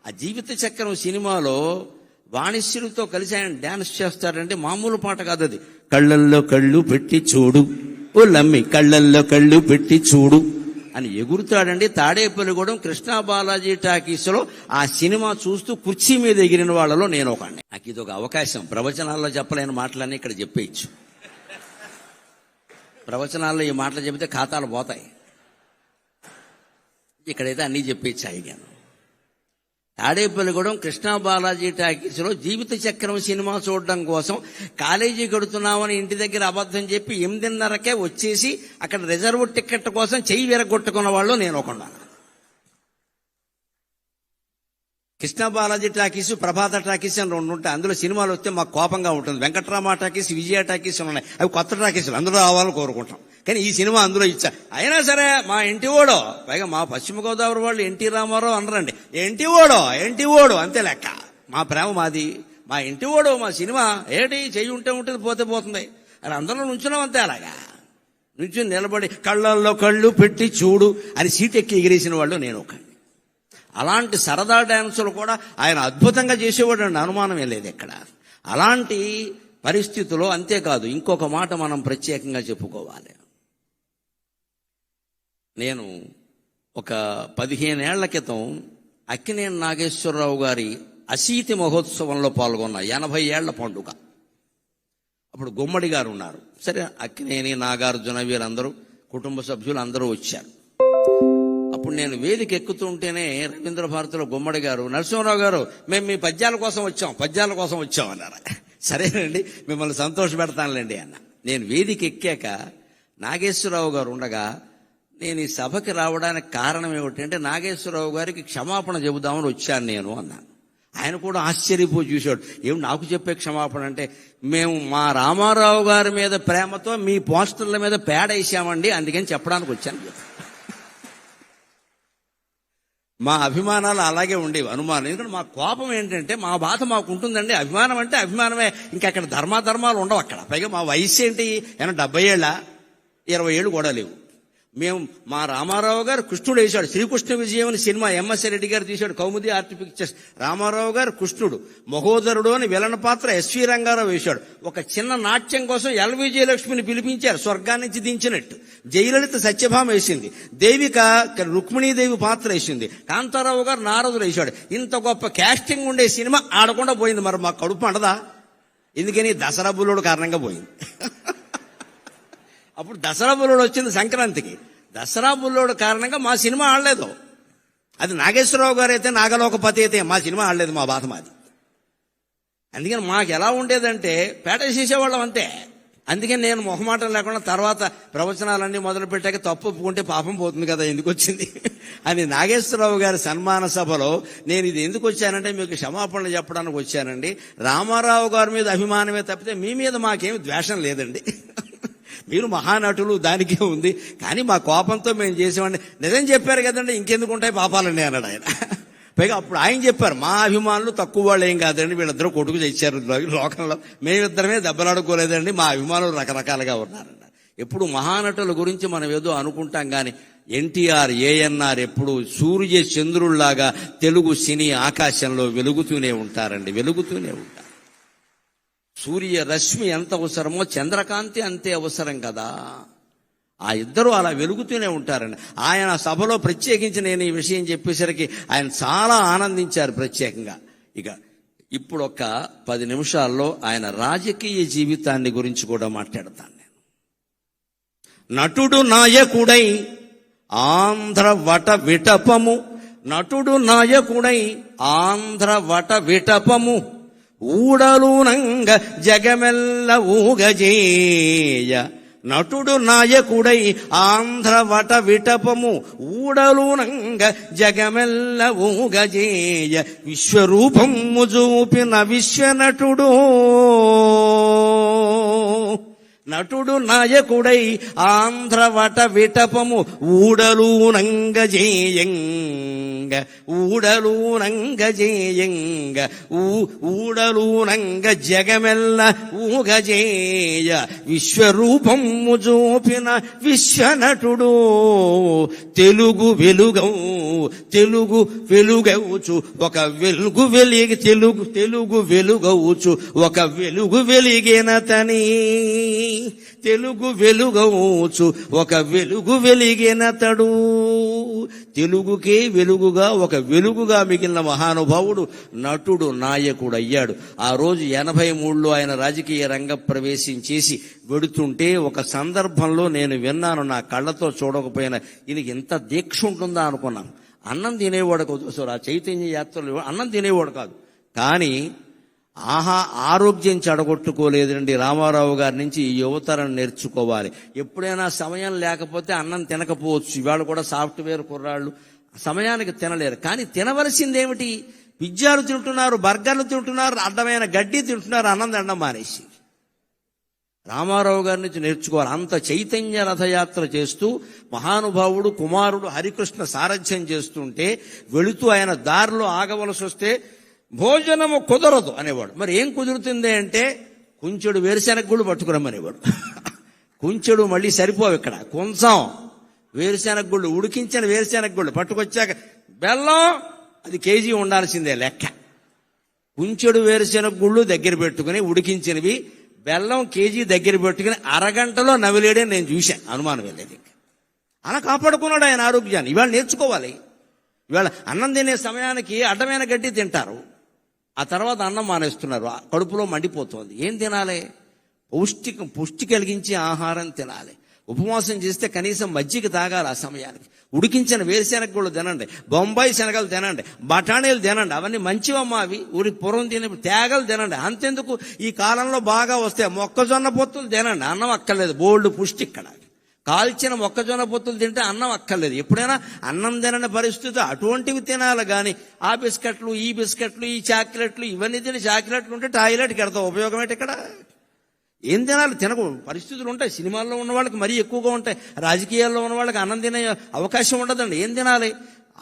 ఆ జీవిత చక్రం సినిమాలో వాణిశ్రులతో కలిసి ఆయన డాన్స్ చేస్తాడంటే మామూలు పాట కాదు అది. కళ్ళల్లో కళ్ళు పెట్టి చూడు ఓ లమ్మి, కళ్ళల్లో కళ్ళు పెట్టి చూడు అని ఎగురుతాడండి. తాడేపల్లిగూడెం కృష్ణా బాలాజీ టాకీస్లో ఆ సినిమా చూస్తూ కుర్చీ మీద ఎగిరిన వాళ్ళలో నేను ఒకడిని. నాకు ఇది ఒక అవకాశం. ప్రవచనాల్లో చెప్పలేని మాటలన్నీ ఇక్కడ చెప్పేయచ్చు. ప్రవచనాల్లో ఈ మాటలు చెబితే ఖాతాలు పోతాయి. ఇక్కడైతే అన్నీ చెప్పేయచ్చు అయ్యాను. తాడేపల్లిగూడెం కృష్ణా బాలాజీ టాకీస్లో జీవిత చక్రం సినిమా చూడడం కోసం కాలేజీ కడుతున్నామని ఇంటి దగ్గర అబద్ధం చెప్పి 8:30కే వచ్చేసి అక్కడ రిజర్వ్ టికెట్ కోసం చెయ్యి విరగొట్టుకున్న వాళ్ళు నేను ఒకన్నాను. కృష్ణా బాలాజీ టాకీస్, ప్రభాత టాకీస్ అని 2 ఉంటాయి. అందులో సినిమాలు వస్తే మాకు కోపంగా ఉంటుంది. వెంకట్రామ టాకీస్, విజయ టాకీస్ ఉన్నాయి. అవి కొత్త టాకీసులు, అందులో రావాలని కోరుకుంటాం. కానీ ఈ సినిమా అందులో ఇచ్చా. అయినా సరే మా ఇంటి ఓడో, పైగా మా పశ్చిమ గోదావరి వాళ్ళు ఎన్టీ రామారావు అనరండి, ఎన్టీ ఓడో అంతే లెక్క. మా ప్రేమ మాది, మా ఇంటి ఓడో మా సినిమా. ఏంటి చెయ్యి ఉంటే ఉంటుంది, పోతే పోతుంది అని అందరూ నుంచున్నాం అంతే. అలాగా నుంచి నిలబడి కళ్ళల్లో కళ్ళు పెట్టి చూడు అని సీట్ ఎక్కి ఎగిరేసిన వాళ్ళు నేను ఒక. అలాంటి సరదా డ్యాన్సులు కూడా ఆయన అద్భుతంగా చేసేవాడు అండి, అనుమానమే లేదు ఎక్కడ. అలాంటి పరిస్థితుల్లో అంతేకాదు ఇంకొక మాట మనం ప్రత్యేకంగా చెప్పుకోవాలి. నేను ఒక 15 ఏళ్ల క్రితం అక్కినేని నాగేశ్వరరావు గారి అశీతి మహోత్సవంలో పాల్గొన్న 80 ఏళ్ల పండుగ. అప్పుడు గుమ్మడి గారు ఉన్నారు. సరే, అక్కినేని, నాగార్జున వీరందరూ కుటుంబ సభ్యులు అందరూ వచ్చారు. అప్పుడు నేను వేదిక ఎక్కుతుంటేనే రవీంద్ర భారతిలో గుమ్మడి గారు, నరసింహరావు గారు, మేము మీ పద్యాల కోసం వచ్చాం అన్నారు. సరేనండి, మిమ్మల్ని సంతోష పెడతానులేండి అన్న. నేను వేదిక ఎక్కాక నాగేశ్వరరావు గారు ఉండగా నేను ఈ సభకి రావడానికి కారణం ఏమిటంటే నాగేశ్వరరావు గారికి క్షమాపణ చెబుదామని వచ్చాను నేను అన్నాను. ఆయన కూడా ఆశ్చర్యపోయి చూశాడు. ఏమి నాకు చెప్పే క్షమాపణ అంటే, మేము మా రామారావు గారి మీద ప్రేమతో మీ పోస్టర్ల మీద పేడ వేసామండి, అందుకని చెప్పడానికి వచ్చాను. మా అభిమానాలు అలాగే ఉండేవి, అనుమానం. ఎందుకంటే మా కోపం ఏంటంటే, మా బాధ మాకు ఉంటుందండి. అభిమానం అంటే అభిమానమే, ఇంకా అక్కడ ధర్మాధర్మాలు ఉండవు అక్కడ. పైగా మా వయసు ఏంటి, 70 ఏళ్ళ, 20 ఏళ్ళు కూడా లేవు. మేము మా రామారావు గారు కృష్ణుడు వేశాడు. శ్రీకృష్ణ విజయం అని సినిమా ఎంఎస్ రెడ్డి గారు తీశాడు, కౌముది ఆర్ట్ పిక్చర్స్. రామారావు గారు కృష్ణుడు, మహోదరుడు అని విలన్ పాత్ర ఎస్వి రంగారావు వేశాడు. ఒక చిన్న నాట్యం కోసం ఎల్వి జయలక్ష్మిని పిలిపించారు, స్వర్గాన్ని నుంచి దించినట్టు. జయలలిత సత్యభామ వేసింది, దేవిక రుక్మిణీదేవి పాత్ర వేసింది, కాంతారావు గారు నారదుడు వేశాడు. ఇంత గొప్ప క్యాస్టింగ్ ఉండే సినిమా ఆడకుండా పోయింది. మరి మా కడుపు అండదా? ఎందుకని? దసరా బుల్లోడు కారణంగా పోయింది. అప్పుడు దసరా బుల్లోడు వచ్చింది సంక్రాంతికి. దసరా బుల్లోడు కారణంగా మా సినిమా ఆడలేదు. అది నాగేశ్వరరావు గారు అయితే, నాగలోకపతి అయితే మా సినిమా ఆడలేదు. మా బాధ మాది. అందుకని మాకు ఎలా ఉండేదంటే పేట చేసేవాళ్ళం అంతే. అందుకని నేను మొహమాటం లేకుండా తర్వాత ప్రవచనాలన్నీ మొదలు పెట్టాక తప్పు ఒప్పుకుంటే పాపం పోతుంది కదా, ఎందుకు వచ్చింది అని నాగేశ్వరరావు గారి సన్మాన సభలో నేను ఇది ఎందుకు వచ్చానంటే మీకు క్షమాపణలు చెప్పడానికి వచ్చానండి. రామారావు గారి మీద అభిమానమే తప్పితే మీ మీద మాకేమి ద్వేషం లేదండి. మీరు మహానటులు, దానికే ఉంది. కానీ మా కోపంతో మేము చేసేవాడిని. నిజం చెప్పారు కదండి, ఇంకెందుకు ఉంటాయి పాపాలండి అన్నాడు ఆయన. పైగా అప్పుడు ఆయన చెప్పారు, మా అభిమానులు తక్కువ వాళ్ళు ఏం కాదండి, వీళ్ళిద్దరూ కొట్టుకు తెచ్చారు లోకంలో, మేమిద్దరమే దెబ్బలాడుకోలేదండి, మా అభిమానులు రకరకాలుగా ఉన్నారన్న. ఎప్పుడు మహానటుల గురించి మనం ఏదో అనుకుంటాం కానీ ఎన్టీఆర్, ఏఎన్ఆర్ ఎప్పుడు సూర్య చంద్రుల్లాగా తెలుగు సినీ ఆకాశంలో వెలుగుతూనే ఉంటారండి, వెలుగుతూనే ఉంటారు. సూర్య రశ్మి ఎంత అవసరమో చంద్రకాంతి అంతే అవసరం కదా. ఆ ఇద్దరు అలా వెలుగుతూనే ఉంటారండి. ఆయన సభలో ప్రత్యేకించి నేను ఈ విషయం చెప్పేసరికి ఆయన చాలా ఆనందించారు ప్రత్యేకంగా. ఇక ఇప్పుడు ఒక 10 నిమిషాల్లో ఆయన రాజకీయ జీవితాన్ని గురించి కూడా మాట్లాడతాను నేను. నటుడు నాయకుడై ఆంధ్ర వట విటపము, నటుడు నాయకుడై ఆంధ్ర వట విటపము, ఊడలునంగ జగమెల్ల ఊగజేయ. నటుడు నాయకుడై ఆంధ్ర వట విటపము, ఊడలునంగ జగమెల్ల ఊగజేయ. విశ్వరూపము చూపిన విశ్వనటుడు, నటుడు నాయకుడై ఆంధ్ర వట విటపము, ఊడలునంగ జేయంగ, ఊడలునంగ జేయంగ, ఊడలునంగ జగమెల్ల ఊగజేయ. విశ్వరూపము చూపిన విశ్వనటుడు, తెలుగు వెలుగౌ తెలుగు వెలుగవుచు ఒక వెలుగు వెలిగి తెలుగు వెలుగవుచు ఒక వెలుగు వెలిగినతని తెలుగు వెలుగవుచు ఒక వెలుగు వెలిగినతడు. తెలుగుకే వెలుగుగా ఒక వెలుగుగా మిగిలిన మహానుభావుడు నటుడు, నాయకుడు అయ్యాడు. ఆ రోజు 83లో ఆయన రాజకీయ రంగ ప్రవేశం చేసి వెడుతుంటే ఒక సందర్భంలో నేను విన్నాను, నా కళ్ళతో చూడకపోయినా ఈయనకి ఇంత దీక్ష ఉంటుందా అనుకున్నాను. అన్నం తినేవాడు కాదు, ఆ చైతన్య యాత్రలో అన్నం తినేవాడు కాదు, కానీ ఆరోగ్యం చెడగొట్టుకోలేదండి. రామారావు గారి నుంచి ఈ యువతరం నేర్చుకోవాలి. ఎప్పుడైనా సమయం లేకపోతే అన్నం తినకపోవచ్చు. ఇవాళ కూడా సాఫ్ట్వేర్ కుర్రాళ్ళు సమయానికి తినలేరు, కానీ తినవలసిందేమిటి? పిజ్జాలు తింటున్నారు, బర్గర్లు తింటున్నారు, అడ్డమైన గడ్డి తింటున్నారు, అన్నం తినడం మానేసి. రామారావు గారి నుంచి నేర్చుకోవాలి. అంత చైతన్య రథయాత్ర చేస్తూ మహానుభావుడు కుమారుడు హరికృష్ణ సారథ్యం చేస్తుంటే వెళుతూ ఆయన దారిలో ఆగవలసి వస్తే భోజనము కుదరదు అనేవాడు. మరి ఏం కుదురుతుంది అంటే కుంచెడు వేరుశెనగ గుళ్ళు పట్టుకురమ్మనేవాడు. కుంచెడు మళ్ళీ సరిపోవు, ఇక్కడ కొంచెం వేరుశెనగ గుళ్ళు, ఉడికించిన వేరుశెనగ గుళ్ళు పట్టుకొచ్చాక బెల్లం అది కేజీ ఉండాల్సిందే లెక్క. కుంచెడు వేరుశెనగ గుళ్ళు దగ్గర పెట్టుకుని ఉడికించినవి బెల్లం కేజీ దగ్గర పెట్టుకుని అరగంటలో నవిలేడే నేను చూశాను, అనుమానం వెళ్ళేది. అలా కాపాడుకున్నాడు ఆయన ఆరోగ్యాన్ని. ఇవాళ నేర్చుకోవాలి. ఇవాళ అన్నం తినే సమయానికి అడ్డమైన గడ్డి తింటారు, ఆ తర్వాత అన్నం మానేస్తున్నారు, కడుపులో మండిపోతుంది. ఏం తినాలి? పుష్టి కలిగించే ఆహారం తినాలి. ఉపవాసం చేస్తే కనీసం మజ్జిగ తాగాలి ఆ సమయానికి. ఉడికించిన వేరుశెనగ గుళ్ళు తినండి, బొంబాయి శనగలు తినండి, బఠానీలు తినండి, అవన్నీ మంచివమ్మా. అవి ఊరి పూర్వం తినే తేగలు తినండి. అంతెందుకు ఈ కాలంలో బాగా వస్తాయి మొక్కజొన్న పొత్తులు తినండి, అన్నం అక్కర్లేదు, బోల్డ్ పుష్టి. ఇక్కడ కాల్చిన మొక్కజొన్న పొత్తులు తింటే అన్నం అక్కర్లేదు. ఎప్పుడైనా అన్నం తినని పరిస్థితి అటువంటివి తినాలి, కానీ ఆ బిస్కెట్లు ఈ బిస్కెట్లు ఈ చాక్లెట్లు ఇవన్నీ తిని చాక్లెట్లు ఉంటే టాయిలెట్కి వెళ్తాం, ఉపయోగం ఏంటి? ఇక్కడ ఏం తినాలి? తినకు పరిస్థితులు ఉంటాయి. సినిమాల్లో ఉన్న వాళ్ళకి మరీ ఎక్కువగా ఉంటాయి, రాజకీయాల్లో ఉన్న వాళ్ళకి అన్నం తినే అవకాశం ఉండదండి. ఏం తినాలి?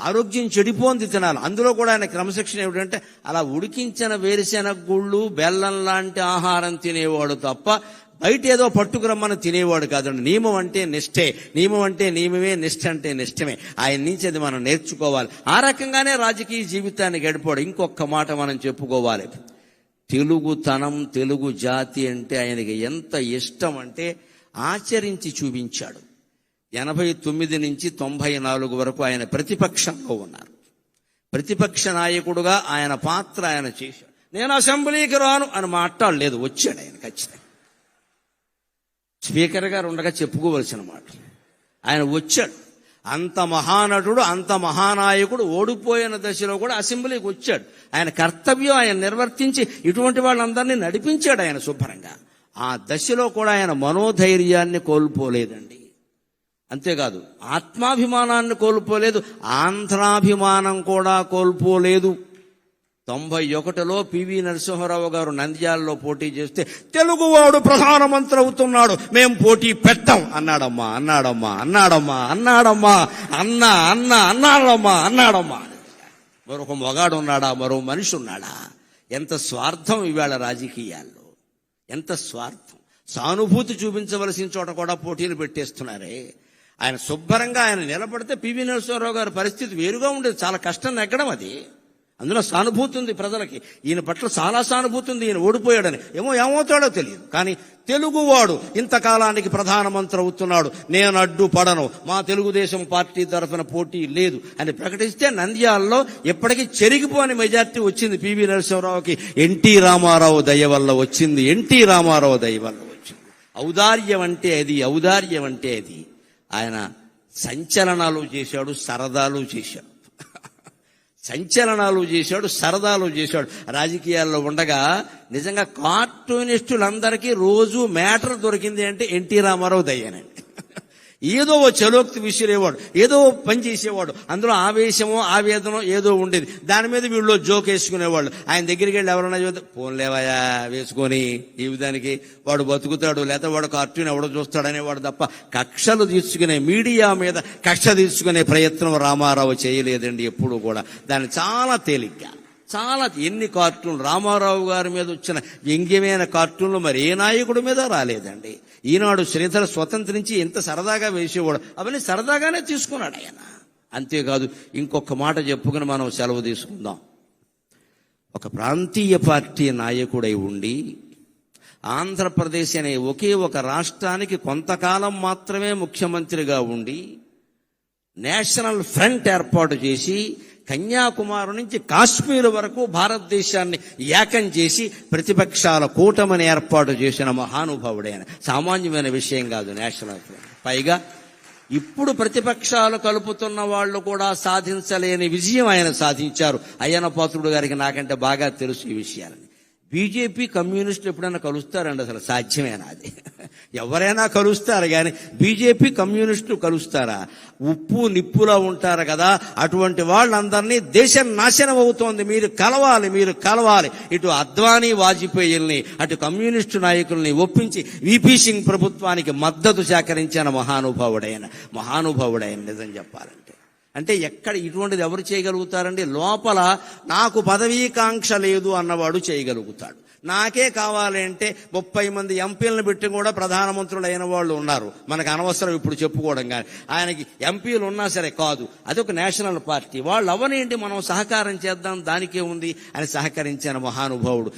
ఆరోగ్యం చెడిపోంది తినాలి. అందులో కూడా ఆయన క్రమశిక్షణ ఏమిటంటే అలా ఉడికించిన వేరుశెనగ గుళ్ళు బెల్లం లాంటి ఆహారం తినేవాడు తప్ప బయట ఏదో పట్టుకురమ్మని తినేవాడు కాదండి. నియమం అంటే నిష్ఠే, నియమం అంటే నియమమే, నిష్ఠ అంటే నిష్ఠమే. ఆయన నుంచి అది మనం నేర్చుకోవాలి. ఆ రకంగానే రాజకీయ జీవితాన్ని గడిపాడు. ఇంకొక మాట మనం చెప్పుకోవాలి. తెలుగుతనం, తెలుగు జాతి అంటే ఆయనకి ఎంత ఇష్టం అంటే ఆచరించి చూపించాడు. 89 నుంచి 94 వరకు ఆయన ప్రతిపక్షంలో ఉన్నారు. ప్రతిపక్ష నాయకుడుగా ఆయన పాత్ర ఆయన చేశాడు. నేను అసెంబ్లీకి రాను అని మాట్లాడలేదు, వచ్చాడు ఆయన. ఖచ్చితంగా స్పీకర్ గారు ఉండగా చెప్పుకోవలసిన మాట. ఆయన వచ్చాడు. అంత మహానటుడు, అంత మహానాయకుడు ఓడిపోయిన దశలో కూడా అసెంబ్లీకి వచ్చాడు. ఆయన కర్తవ్యం ఆయన నిర్వర్తించి ఇటువంటి వాళ్ళందరినీ నడిపించాడు ఆయన శుభ్రంగా. ఆ దశలో కూడా ఆయన మనోధైర్యాన్ని కోల్పోలేదండి. అంతేకాదు ఆత్మాభిమానాన్ని కోల్పోలేదు, ఆంధ్రాభిమానం కూడా కోల్పోలేదు. 91లో పివి నరసింహారావు గారు నంద్యాలలో పోటీ చేస్తే తెలుగువాడు ప్రధానమంత్రి అవుతున్నాడు, మేం పోటీ పెట్టాం అన్నాడమ్మా. మరొక మొగాడు ఉన్నాడా? మరో మనిషి ఉన్నాడా? ఎంత స్వార్థం ఇవాళ రాజకీయాల్లో, ఎంత స్వార్థం. సానుభూతి చూపించవలసిన చోట కూడా పోటీలు పెట్టేస్తున్నారే. ఆయన శుభ్రంగా ఆయన నిలబడితే పివి నరసింహారావు గారి పరిస్థితి వేరుగా ఉండేది. చాలా కష్టం నెగ్గడం అది. అందులో సానుభూతి ఉంది ప్రజలకి, ఈయన పట్ల చాలా సానుభూతి ఉంది. ఈయన ఓడిపోయాడని ఏమవుతాడో తెలియదు, కానీ తెలుగువాడు ఇంతకాలానికి ప్రధానమంత్రి అవుతున్నాడు, నేను అడ్డుపడను, మా తెలుగుదేశం పార్టీ తరఫున పోటీ లేదు అని ప్రకటిస్తే నంద్యాలలో ఎప్పటికీ చెరిగిపోని మెజార్టీ వచ్చింది పివి నరసింహారావుకి. ఎన్టీ రామారావు దయ వల్ల వచ్చింది. ఔదార్యం అంటే అది, ఔదార్యం అంటే అది. ఆయన సంచలనాలు చేశాడు, సరదాలు చేశాడు. సరదాలు చేశాడు. రాజకీయాల్లో ఉండగా నిజంగా కార్టూనిస్టులందరికీ రోజు మ్యాటర్ దొరికింది అంటే ఎన్టీ రామారావు దయ్యానండి. ఏదో చలోక్తి విసిరేవాడు, ఏదో పని చేసేవాడు, అందులో ఆవేశమో ఆవేదనో ఏదో ఉండేది. దాని మీద వీళ్ళు జోక్ వేసుకునేవాళ్ళు. ఆయన దగ్గరికి వెళ్ళి ఎవరన్నా చూస్తే పోన్లేవయా వేసుకొని ఈ విధానికి వాడు బతుకుతాడు, లేకపోతే వాడు కార్టూన్ ఎవడో చూస్తాడనేవాడు తప్ప కక్షలు తీసుకునే, మీడియా మీద కక్ష తీసుకునే ప్రయత్నం రామారావు చేయలేదండి ఎప్పుడు కూడా. దాన్ని చాలా తేలిగ్గా, ఎన్ని కార్టూన్లు రామారావు గారి మీద వచ్చిన వ్యంగ్యమైన కార్టూన్లు మరి ఏ నాయకుడి మీద రాలేదండి. ఈనాడు శ్రీధర స్వతంత్రించి ఎంత సరదాగా వేసేవాడు, అవన్నీ సరదాగానే తీసుకున్నాడు ఆయన. అంతేకాదు ఇంకొక మాట చెప్పుకుని మనం సెలవు తీసుకుందాం. ఒక ప్రాంతీయ పార్టీ నాయకుడై ఉండి ఆంధ్రప్రదేశ్ అనే ఒకే ఒక రాష్ట్రానికి కొంతకాలం మాత్రమే ముఖ్యమంత్రిగా ఉండి నేషనల్ ఫ్రంట్ ఏర్పాటు చేసి కన్యాకుమారి నుంచి కాశ్మీర్ వరకు భారతదేశాన్ని ఏకం చేసి ప్రతిపక్షాల కూటమిని ఏర్పాటు చేసిన మహానుభావుడైన సామాన్యమైన విషయం కాదు నేషనల్ ఫ్రంట్. పైగా ఇప్పుడు ప్రతిపక్షాలు కలుపుతున్న వాళ్ళు కూడా సాధించలేని విజయం ఆయన సాధించారు. అయ్యన్న పాత్రుడు గారికి నాకంటే బాగా తెలుసు ఈ విషయాలని. బీజేపీ కమ్యూనిస్టులు ఎప్పుడైనా కలుస్తారండి? అసలు సాధ్యమేనా అది? ఎవరైనా కలుస్తారు కానీ బీజేపీ కమ్యూనిస్టులు కలుస్తారా? ఉప్పు నిప్పులా ఉంటారు కదా, అటువంటి వాళ్ళందరినీ దేశం నాశనం అవుతోంది, మీరు కలవాలి. ఇటు అద్వానీ వాజ్పేయిల్ని అటు కమ్యూనిస్టు నాయకుల్ని ఒప్పించి వీపీ సింగ్ ప్రభుత్వానికి మద్దతు సేకరించిన మహానుభావుడైన నిజం చెప్పాలంటే. అంటే ఎక్కడ ఇటువంటిది ఎవరు చేయగలుగుతారండి? లోపల నాకు పదవీకాంక్ష లేదు అన్నవాడు చేయగలుగుతాడు. నాకే కావాలంటే 30 మంది ఎంపీలను పెట్టి కూడా ప్రధానమంత్రులు అయిన వాళ్ళు ఉన్నారు. మనకు అనవసరం ఇప్పుడు చెప్పుకోవడం. కానీ ఆయనకి ఎంపీలు ఉన్నా సరే కాదు, అదొక నేషనల్ పార్టీ. వాళ్ళు అవనేంటి, మనం సహకారం చేద్దాం, దానికే ఉంది అని సహకరించిన మహానుభావుడు.